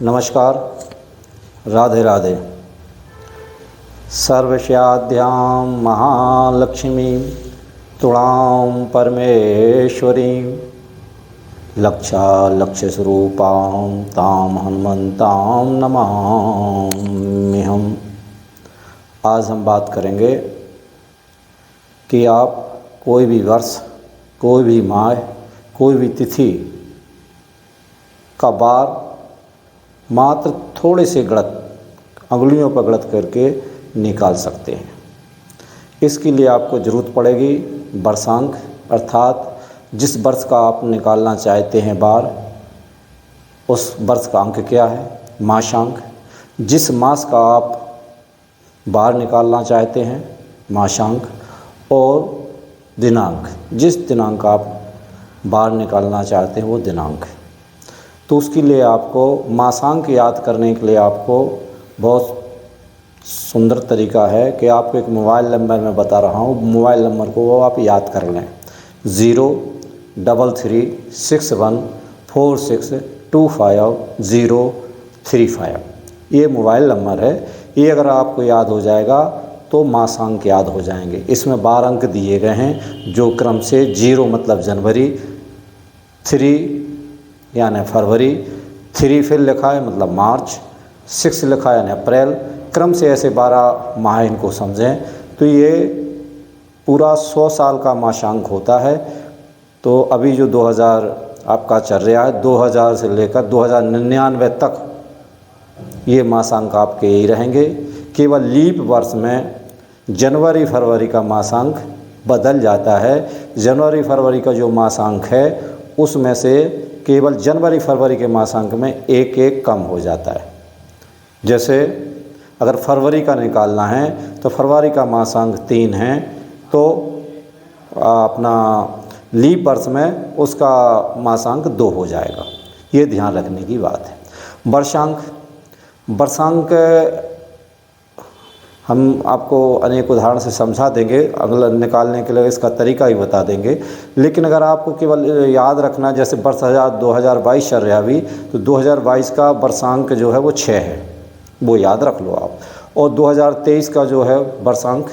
नमस्कार, राधे राधे। सर्वस्याद्यां महालक्ष्मीं तुलां परमेश्वरीं लक्ष्यस्वरूपां तां हनुमन्तां नमाम्यहम्। आज हम बात करेंगे कि आप कोई भी वर्ष, कोई भी माह, कोई भी तिथि का बार मात्र थोड़े से गणित अंगुलियों पर गणित करके निकाल सकते हैं। इसके लिए आपको ज़रूरत पड़ेगी वर्षांक, अर्थात जिस वर्ष का आप निकालना चाहते हैं बार, उस वर्ष का अंक क्या है। मासांक, जिस मास का आप बार निकालना चाहते हैं, मासांक। और दिनांक, जिस दिनांक का आप बार निकालना चाहते हैं वो दिनांक है। तो उसके लिए आपको मासांक याद करने के लिए आपको बहुत सुंदर तरीका है कि आपको एक मोबाइल नंबर मैं बता रहा हूँ, मोबाइल नंबर को वो आप याद कर लें। 03361462535 ये मोबाइल नंबर है। ये अगर आपको याद हो जाएगा तो मासांक याद हो जाएंगे। इसमें 12 अंक दिए गए हैं जो क्रम से 0 मतलब जनवरी, 3 यानी फरवरी, 3 फिर लिखा है मतलब मार्च, 6 लिखा है यानी अप्रैल, क्रम से ऐसे 12 माह इनको समझें। तो ये पूरा 100 साल का मासांक होता है। तो अभी जो 2000 आपका चल रहा है, 2000 से लेकर 2099 तक ये मासांक आपके यही रहेंगे। केवल लीप वर्ष में जनवरी फरवरी का मासांक बदल जाता है। जनवरी फरवरी का जो मासांक है उसमें से केवल जनवरी फरवरी के मासांक में एक कम हो जाता है। जैसे अगर फरवरी का निकालना है तो फरवरी का मासांक 3 है, तो अपना लीप वर्ष में उसका मासांक 2 हो जाएगा। ये ध्यान रखने की बात है। वर्षांक, हम आपको अनेक उदाहरण से समझा देंगे, अगला निकालने के लिए इसका तरीका ही बता देंगे। लेकिन अगर आपको केवल याद रखना, जैसे वर्ष 2022 चल रहा अभी, तो 2022 का वर्षांक जो है वो 6 है, वो याद रख लो आप। और 2023 का जो है वर्षांक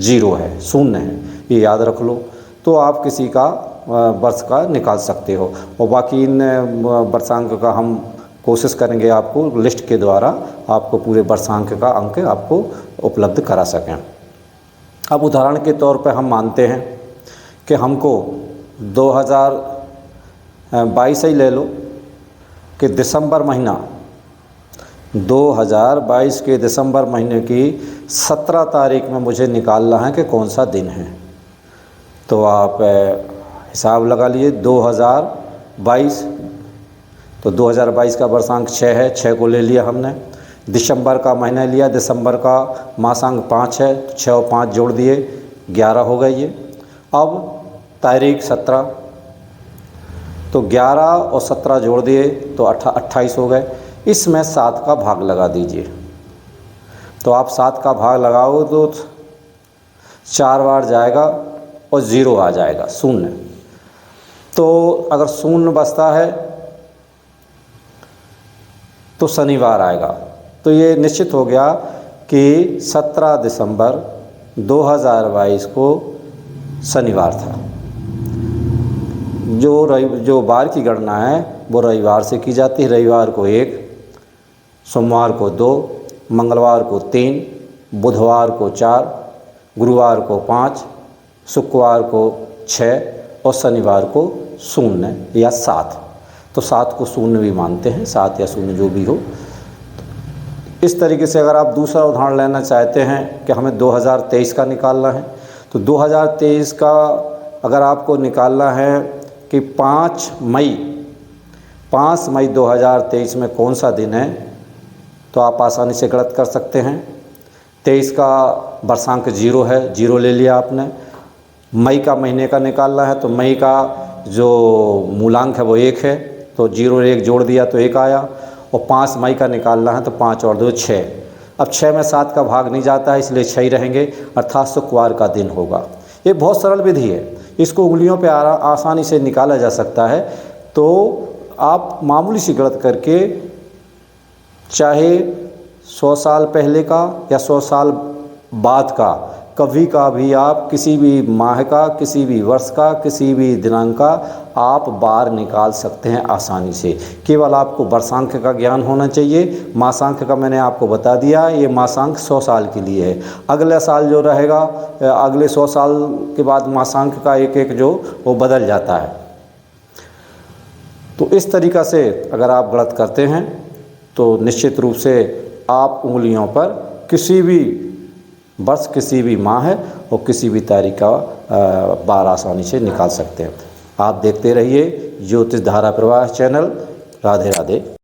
0 है, 0 है, ये याद रख लो। तो आप किसी का वर्ष का निकाल सकते हो। और बाकी इन वर्षांक का हम कोशिश करेंगे आपको लिस्ट के द्वारा आपको पूरे वर्षांक का अंक आपको उपलब्ध करा सकें। अब उदाहरण के तौर पर हम मानते हैं कि हमको 2022 ही ले लो कि दिसंबर महीना, 2022 के दिसंबर महीने की 17 तारीख में मुझे निकालना है कि कौन सा दिन है। तो आप हिसाब लगा लिए 2022, तो 2022 का वर्षांक 6 है, 6 को ले लिया हमने। दिसंबर का महीना लिया, दिसंबर का मासांक 5 है, 6 और 5 जोड़ दिए, 11 हो गए ये। अब तारीख 17, तो 11 और 17 जोड़ दिए तो 28 हो गए। इसमें 7 का भाग लगा दीजिए। तो आप 7 का भाग लगाओ तो 4 बार जाएगा और 0 आ जाएगा, 0। तो अगर 0 बचता है तो शनिवार आएगा। तो ये निश्चित हो गया कि 17 दिसंबर 2022 को शनिवार था। जो बार की गणना है वो रविवार से की जाती है। रविवार को 1, सोमवार को 2, मंगलवार को 3, बुधवार को 4, गुरुवार को 5, शुक्रवार को 6 और शनिवार को 0 या 7। तो 7 को 0 भी मानते हैं, 7 या 0 जो भी हो। इस तरीके से अगर आप दूसरा उदाहरण लेना चाहते हैं कि हमें 2023 का निकालना है, तो 2023 का अगर आपको निकालना है कि 5 मई 2023 में कौन सा दिन है, तो आप आसानी से गणित कर सकते हैं। 23 का वर्षांक 0 है, 0 ले लिया आपने। मई का महीने का निकालना है तो मई का जो मूलांक है वो 1 है, तो 0 और 1 जोड़ दिया तो 1 आया। और 5 मई का निकालना है तो 5 और 2 6। अब 6 में 7 का भाग नहीं जाता है, इसलिए 6 ही रहेंगे, अर्थात शुक्रवार का दिन होगा। ये बहुत सरल विधि है, इसको उंगलियों पे आसानी से निकाला जा सकता है। तो आप मामूली सी गणित करके चाहे 100 साल पहले का या 100 साल बाद का, कभी का भी आप किसी भी माह का, किसी भी वर्ष का, किसी भी दिनांक का आप बार निकाल सकते हैं आसानी से। केवल आपको वर्षांक का ज्ञान होना चाहिए। मासांक का मैंने आपको बता दिया, ये मासांक 100 साल के लिए है। अगला साल जो रहेगा, अगले 100 साल के बाद मासांक का एक एक जो वो बदल जाता है। तो इस तरीक़ा से अगर आप गणित करते हैं तो निश्चित रूप से आप उंगलियों पर किसी भी वर्ष, किसी भी माह और किसी भी तारीख का बार आसानी से निकाल सकते हैं। आप देखते रहिए ज्योतिष धारा प्रवाह चैनल। राधे राधे।